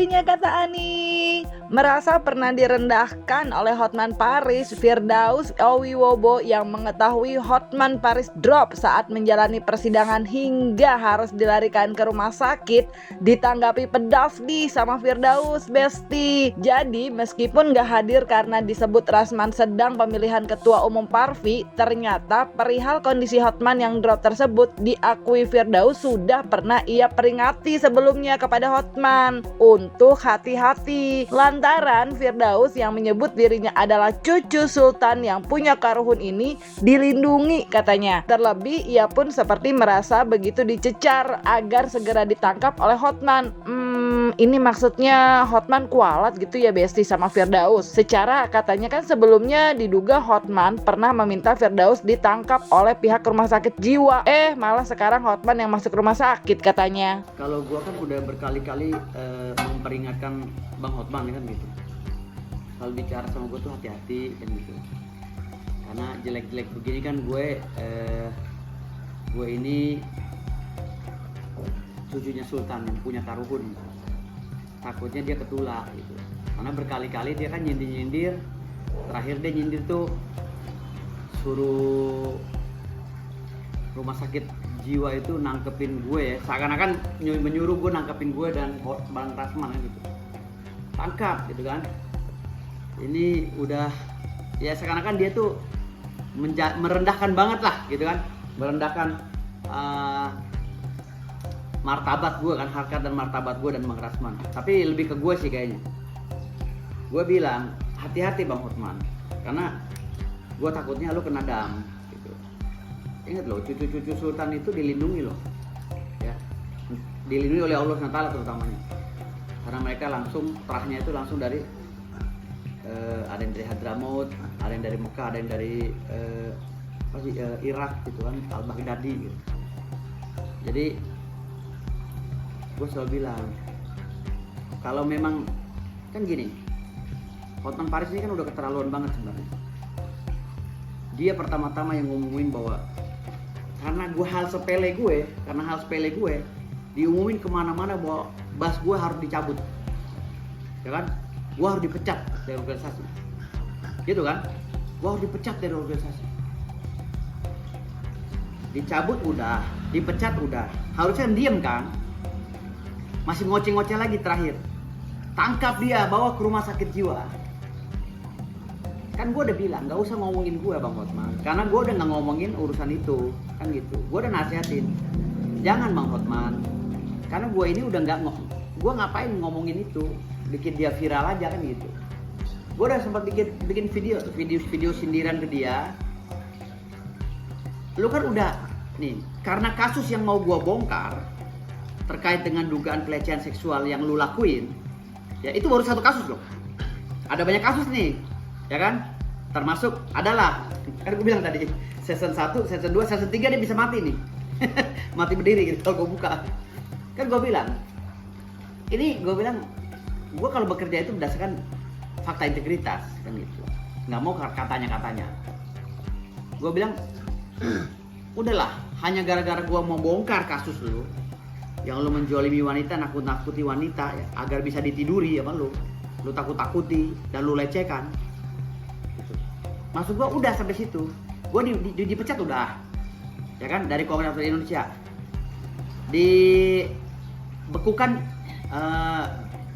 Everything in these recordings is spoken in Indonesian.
dirinya, kata Ani. Merasa pernah direndahkan oleh Hotman Paris, Firdaus Owiwobo yang mengetahui Hotman Paris drop saat menjalani persidangan hingga harus dilarikan ke rumah sakit, ditanggapi pedas nih sama Firdaus, Besti. Jadi meskipun gak hadir karena disebut Rasman sedang pemilihan ketua umum Parvi, ternyata perihal kondisi Hotman yang drop tersebut diakui Firdaus sudah pernah ia peringati sebelumnya kepada Hotman untuk hati-hati. Lantaran Firdaus yang menyebut dirinya adalah cucu sultan yang punya karuhun ini dilindungi katanya. Terlebih ia pun seperti merasa begitu dicecar agar segera ditangkap oleh Hotman. Ini maksudnya Hotman kualat gitu ya Besti sama Firdaus. Secara katanya kan sebelumnya diduga Hotman pernah meminta Firdaus ditangkap oleh pihak rumah sakit jiwa. Malah sekarang Hotman yang masuk rumah sakit katanya. Kalau gua kan udah berkali-kali memperingatkan Bang Hotman kan gitu. Kalau bicara sama gua tuh hati-hati kan gitu. Karena jelek-jelek begini kan gue ini cucunya sultan yang punya karuhun. Takutnya dia ketulak gitu. Karena berkali-kali dia kan nyindir-nyindir. Terakhir dia nyindir tuh suruh rumah sakit jiwa itu nangkepin gue ya, seakan-akan menyuruh gue nangkepin gue dan Bang Rasman gitu. Tangkap gitu kan. Ini udah ya seakan-akan dia tuh merendahkan banget lah gitu kan. Merendahkan martabat gue kan, harkat dan martabat gue dan Bang Rasman. Tapi lebih ke gue sih kayaknya. Gue bilang hati-hati Bang Hotman, karena gue takutnya lu kena dam gitu. Ingat loh, cucu-cucu sultan itu dilindungi loh ya, dilindungi oleh Allah SWT terutamanya, karena mereka langsung terahnya itu langsung dari ada yang dari Hadramaut, ada yang dari Mekah, ada yang dari Irak gitu kan, Al-Baghdadi gitu. Jadi gue selalu bilang kalau memang kan gini, Hotman Paris ini kan udah keterlaluan banget sebenarnya. Dia pertama-tama yang ngumumin bahwa karena hal sepele gue diumumin kemana-mana bahwa bas gue harus dicabut, ya kan? Gue harus dipecat dari organisasi, gitu kan? Gue harus dipecat dari organisasi. Dicabut udah, dipecat udah, harusnya diem kan? Masih ngoceh-ngoceh lagi terakhir. Tangkap dia, bawa ke rumah sakit jiwa. Kan gue udah bilang gak usah ngomongin gue Bang Hotman, karena gue udah gak ngomongin urusan itu kan gitu. Gue udah nasihatin jangan Bang Hotman, karena gue ini udah gue ngapain ngomongin itu, bikin dia viral aja kan gitu. Gue udah sempat bikin video sindiran ke dia. Lu kan udah nih, karena kasus yang mau gue bongkar terkait dengan dugaan pelecehan seksual yang lu lakuin ya, itu baru satu kasus loh, ada banyak kasus nih ya kan, termasuk adalah kan gue bilang tadi season 1, season 2, season 3 dia bisa mati nih mati berdiri gitu kalau gue buka. Kan gue bilang gue kalau bekerja itu berdasarkan fakta integritas kan gitu, nggak mau katanya. Gue bilang udahlah, hanya gara-gara gue mau bongkar kasus lu yang lu menjolimi wanita, nakut-nakuti wanita ya, agar bisa ditiduri ya kan, lu takut-takuti dan lu lecehkan. Maksud gue udah sampai situ, gue dipecat udah, ya kan, dari Kongres Indonesia, dibekukan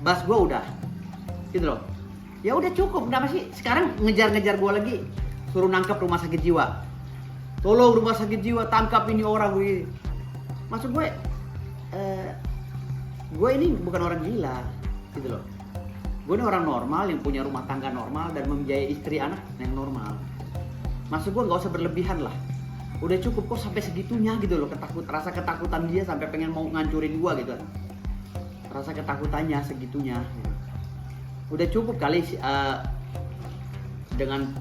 bas gue udah, gitu loh. Ya udah cukup, kenapa sih sekarang ngejar-ngejar gue lagi, suruh nangkep rumah sakit jiwa, tolong rumah sakit jiwa tangkap ini orang gue. Maksud gue ini bukan orang gila, gitu loh. Gue ini orang normal yang punya rumah tangga normal dan membiayai istri anak yang normal. Maksud gue nggak usah berlebihan lah. Udah cukup kok sampai segitunya gitu loh, rasa ketakutan dia sampai pengen mau ngancurin gue gitu. Rasa ketakutannya segitunya. Udah cukup kali dengan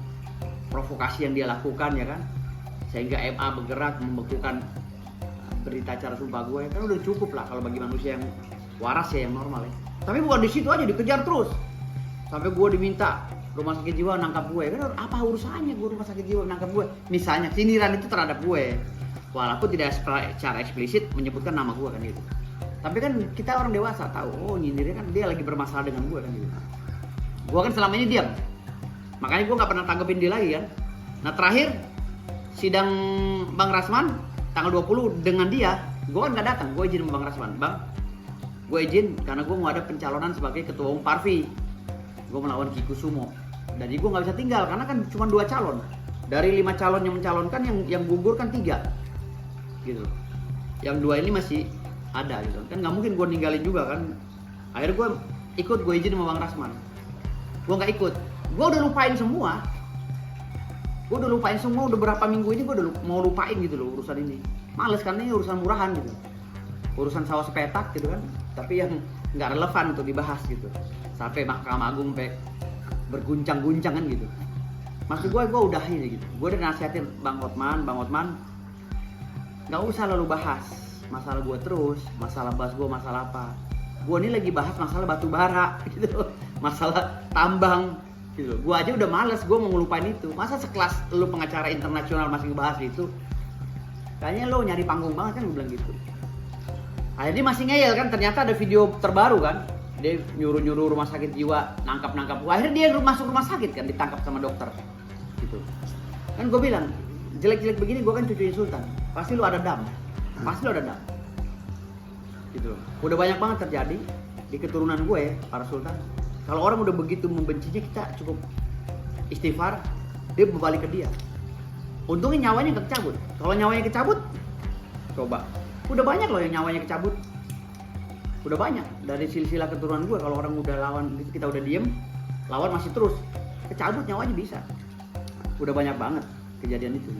provokasi yang dia lakukan ya kan, sehingga MA bergerak membekukan berita acara sumpah gue. Kan udah cukup lah kalau bagi manusia yang waras ya, yang normal ya. Tapi bukan di situ aja, dikejar terus sampai gue diminta rumah sakit jiwa nangkap gue. Kan apa urusannya gue rumah sakit jiwa nangkap gue? Misalnya sindiran itu terhadap gue, walaupun tidak secara eksplisit menyebutkan nama gue kan gitu. Tapi kan kita orang dewasa tahu, oh nyindirnya kan dia lagi bermasalah dengan gue kan gitu. Gue kan selama ini diam, makanya gue nggak pernah tanggepin dia lagi kan. Nah terakhir sidang Bang Rasman tanggal 20 dengan dia, gue kan nggak datang. Gue izin sama Bang Rasman, Bang, gue izin karena gue mau ada pencalonan sebagai ketua umum Parvi. Gue melawan Kikusumo. Jadi gue nggak bisa tinggal karena kan cuma 2 calon. Dari 5 calon yang mencalonkan, yang gugur kan 3 gitu. Yang 2 ini masih ada gitu. Kan nggak mungkin gue ninggalin juga kan. Akhirnya gue ikut, gue izin sama Bang Rasman. Gue nggak ikut. Gue udah lupain semua. Udah berapa minggu ini gue udah mau lupain gitu loh urusan ini. Males karena ini urusan murahan gitu. Urusan sawah sepetak gitu kan. Tapi yang nggak relevan untuk dibahas gitu. Sampai Mahkamah Agung sampai berguncang-guncang kan gitu. Maksud gue udah ini gitu. Gue udah nasihatin Bang Hotman, nggak usah lalu bahas masalah gue terus, masalah bahas gue masalah apa. Gue ini lagi bahas masalah batu bara gitu, masalah tambang gitu. Gue aja udah males, gue mau ngelupain itu. Masa sekelas lu pengacara internasional masih ngebahas itu? Kayaknya lo nyari panggung banget kan, gue bilang gitu. Akhirnya masih ngeyel kan, ternyata ada video terbaru kan. Dia nyuruh rumah sakit jiwa nangkap gua. Akhirnya dia masuk rumah sakit kan, ditangkap sama dokter gitu. Kan gue bilang, jelek-jelek begini gue kan cucunya Sultan, pasti lu ada dam gitu loh. Udah banyak banget terjadi di keturunan gue, para Sultan. Kalau orang udah begitu membencinya, kita cukup istighfar, dia berbalik ke dia. Untungnya nyawanya gak kecabut. Kalau nyawanya kecabut, coba, udah banyak loh yang nyawanya kecabut. Udah banyak dari silsilah keturunan gue. Kalau orang udah lawan, kita udah diem, lawan masih terus, kecabut nyawanya bisa. Udah banyak banget kejadian itu.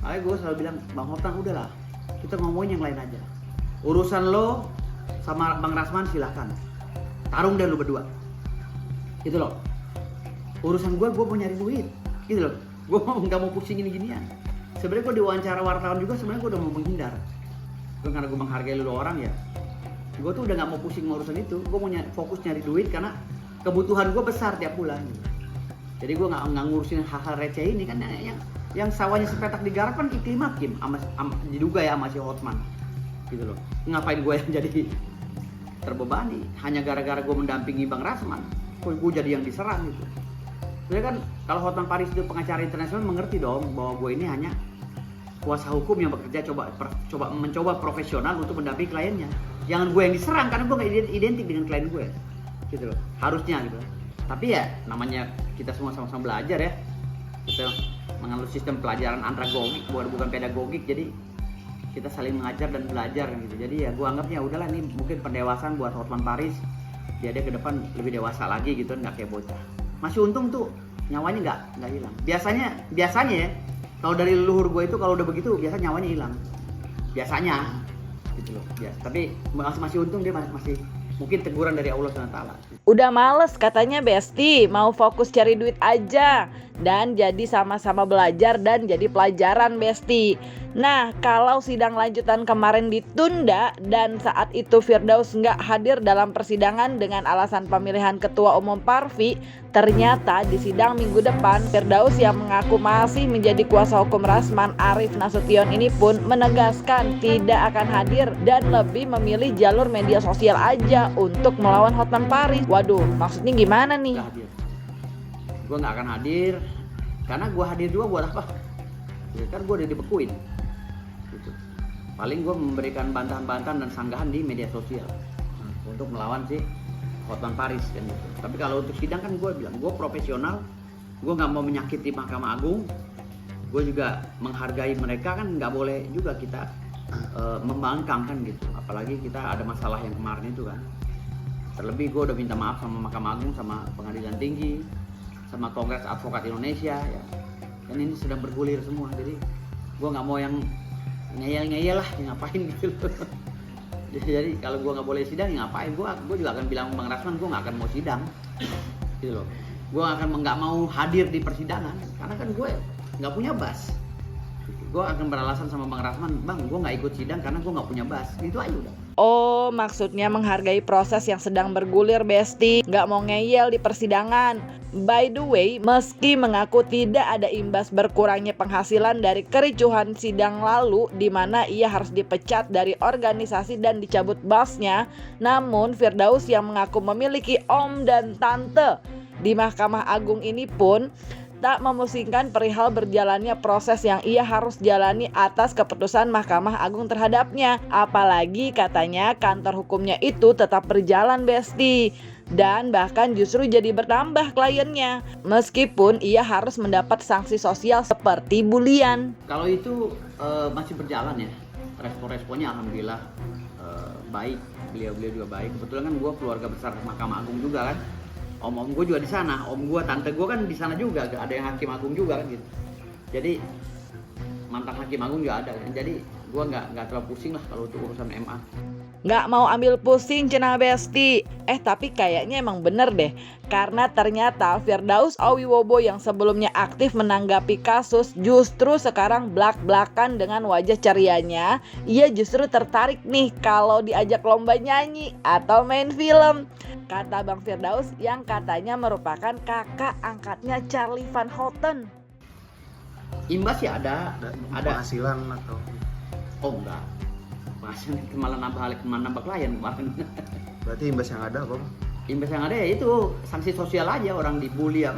Makanya gue selalu bilang, Bang Hotman udahlah, kita ngomongin yang lain aja. Urusan lo sama Bang Rasman silahkan, tarung deh lo berdua gitu loh. Urusan gue mau nyari duit gitu loh. Gue nggak mau pusing gini-ginian. Sebenarnya gue diwawancara wartawan juga, sebenarnya gue udah mau menghindar. Karena gue menghargai lo orang ya, gue tuh udah nggak mau pusing urusan itu. Gue mau fokus nyari duit karena kebutuhan gue besar tiap bulan gitu. Jadi gue nggak ngurusin hal-hal receh ini kan. Yang sawahnya sepetak digarap kan Iklim Hakim diduga ya sama si Hotman gitu loh. Ngapain gue yang jadi terbebani hanya gara-gara gue mendampingi Bang Rasman, gue jadi yang diserang gitu. Sebenarnya kan kalau Hotman Paris itu pengacara internasional, mengerti dong bahwa gue ini hanya kuasa hukum yang bekerja mencoba profesional untuk mendampingi kliennya. Jangan gue yang diserang karena gue nggak identik dengan klien gue gitu loh, harusnya gitu. Tapi ya namanya kita semua sama-sama belajar ya, kita menganut sistem pelajaran andragogik bukan pedagogik, jadi kita saling mengajar dan belajar gitu. Jadi ya gue anggapnya udahlah, ini mungkin pendewasaan buat Hotman Paris, dia ke depan lebih dewasa lagi gitu, nggak kayak bocah. Masih untung tuh nyawanya nggak hilang. Biasanya ya kalau dari leluhur gue itu kalau udah begitu biasa nyawanya hilang biasanya gitu loh ya. Tapi masih untung dia masih mungkin teguran dari Allah SWT. Udah males katanya Besti, mau fokus cari duit aja dan jadi sama-sama belajar dan jadi pelajaran Besti. Nah, kalau sidang lanjutan kemarin ditunda dan saat itu Firdaus nggak hadir dalam persidangan dengan alasan pemilihan ketua umum Parvi, ternyata di sidang minggu depan Firdaus yang mengaku masih menjadi kuasa hukum Rasman, Arief Nasution ini pun menegaskan tidak akan hadir dan lebih memilih jalur media sosial aja untuk melawan Hotman Paris. Waduh, maksudnya gimana nih? Gue nggak akan hadir karena gue hadir juga buat apa? Ya kan gue udah dibekuin. Gitu. Paling gue memberikan bantahan-bantahan dan sanggahan di media sosial untuk melawan si Hotman Paris kan gitu. Tapi kalau untuk sidang kan gue bilang gue profesional, gue nggak mau menyakiti Mahkamah Agung, gue juga menghargai mereka kan, nggak boleh juga kita membangkang kan gitu. Apalagi kita ada masalah yang kemarin itu kan. Terlebih gue udah minta maaf sama Mahkamah Agung, sama Pengadilan Tinggi, sama Kongres Advokat Indonesia ya. Kan ini sedang bergulir semua, jadi gue nggak mau yang ngeyel-ngeyel lah, ngapain gitu loh. Jadi kalau gue nggak boleh sidang, ya ngapain? Gue juga akan bilang Bang Rasman, gue nggak akan mau sidang, gitu loh. Gue nggak mau hadir di persidangan, karena kan gue nggak punya bas. gue akan beralasan sama Bang Rasman, Bang gue nggak ikut sidang karena gue nggak punya bas, itu aja udah. Oh, maksudnya menghargai proses yang sedang bergulir, Besti. Nggak mau ngeyel di persidangan. By the way, meski mengaku tidak ada imbas berkurangnya penghasilan dari kericuhan sidang lalu di mana ia harus dipecat dari organisasi dan dicabut basnya, namun Firdaus yang mengaku memiliki om dan tante di Mahkamah Agung ini pun tak memusingkan perihal berjalannya proses yang ia harus jalani atas keputusan Mahkamah Agung terhadapnya. Apalagi katanya kantor hukumnya itu tetap berjalan, Besti. Dan bahkan justru jadi bertambah kliennya. Meskipun ia harus mendapat sanksi sosial seperti bulian. Kalau itu masih berjalan ya. Respon-responnya alhamdulillah baik. Beliau-beliau juga baik. Kebetulan kan gue keluarga besar Mahkamah Agung juga kan. Om gue juga di sana, om gue, tante gue kan di sana juga, ada yang hakim agung juga kan gitu. Jadi mantan hakim agung juga ada kan. Jadi gue nggak terlalu pusing lah kalau untuk urusan MA. Nggak mau ambil pusing cenah, Besti. Tapi kayaknya emang bener deh. Karena ternyata Firdaus Owiwobo yang sebelumnya aktif menanggapi kasus justru sekarang blak-blakan dengan wajah cerianya. Ia justru tertarik nih kalau diajak lomba nyanyi atau main film. Kata Bang Firdaus yang katanya merupakan kakak angkatnya Charlie Van Houten. Imbas ya ada penghasilan atau? Oh enggak, penghasilan malah nambah klien kemarin. Berarti imbas yang ada apa? Imbas yang ada ya itu sanksi sosial aja, orang dibully ya.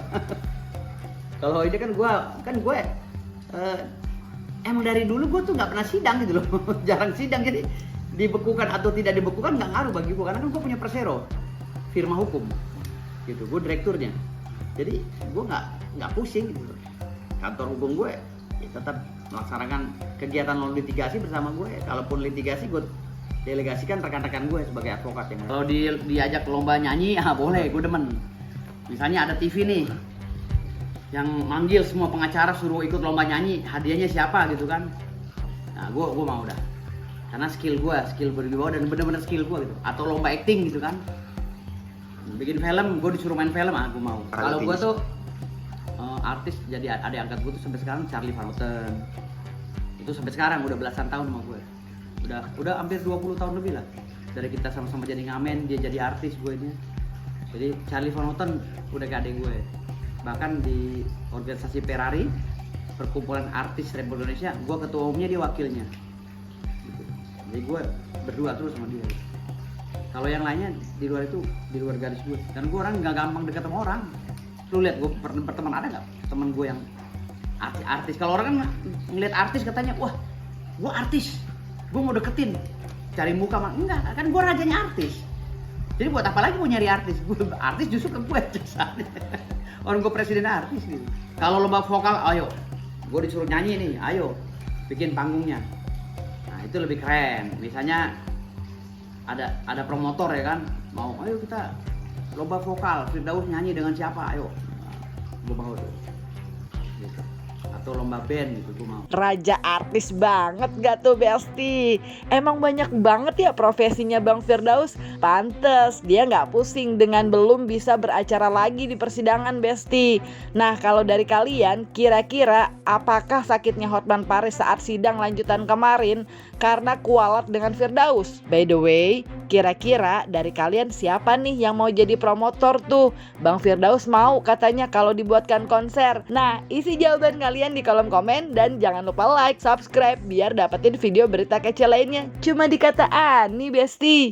Kalau ini kan gue emang dari dulu gue tuh nggak pernah sidang gitu loh. Jarang sidang, jadi dibekukan atau tidak dibekukan nggak ngaruh bagi gue karena kan gue punya persero, firma hukum gitu, gue direkturnya. Jadi gue nggak pusing gitu loh. Kantor hukum gue ya tetap melaksanakan kegiatan non litigasi bersama gue. Kalaupun litigasi gue delegasikan rekan-rekan gue sebagai advokat yang kalau diajak lomba nyanyi boleh, gue demen. Misalnya ada TV nih yang manggil semua pengacara suruh ikut lomba nyanyi, hadiahnya siapa gitu kan. Nah gue mau dah, karena skill berwibawa dan bener-bener skill gue gitu. Atau lomba acting gitu kan, bikin film, gue disuruh main film, gue mau. Kalau gue tuh artis, jadi adik angkat gue tuh sampai sekarang Charlie Van Houten. Itu sampai sekarang udah belasan tahun sama gue. Udah hampir 20 tahun lebih lah. Dari kita sama-sama jadi ngamen, dia jadi artis gue ini. Jadi Charlie Van Houten udah kayak adik gue. Bahkan di organisasi Ferrari, perkumpulan artis Republik Indonesia, gue ketua umumnya, dia wakilnya. Gitu. Jadi gue berdua terus sama dia. Kalau yang lainnya di luar itu, di luar garis gue. Dan gue orang nggak gampang dekat sama orang. Lu lihat gue berteman, ada nggak teman gue yang artis? Kalau orang kan ngeliat artis katanya, wah gue artis, gue mau deketin, cari muka mah enggak, kan gue rajanya artis. Jadi buat apa lagi mau nyari artis? Gue artis justru ke gue orang gue presiden artis gitu. Kalau lomba vokal, ayo, gue disuruh nyanyi nih, ayo bikin panggungnya. Nah itu lebih keren. Misalnya ada promotor ya kan, mau ayo kita lomba vokal, Firdaus nyanyi dengan siapa, ayo. Gue mau tuh gitu. Atau lomba band gitu, gue mau. Raja artis banget gak tuh, Besti? Emang banyak banget ya profesinya Bang Firdaus. Pantes dia gak pusing dengan belum bisa beracara lagi di persidangan, Besti. Nah kalau dari kalian, kira-kira apakah sakitnya Hotman Paris saat sidang lanjutan kemarin karena kualat dengan Firdaus? By the way, kira-kira dari kalian siapa nih yang mau jadi promotor tuh? Bang Firdaus mau katanya kalau dibuatkan konser. Nah isi jawaban kalian di kolom komen dan jangan lupa like, subscribe biar dapetin video berita kece lainnya. Cuma di Kata Ani, Besti.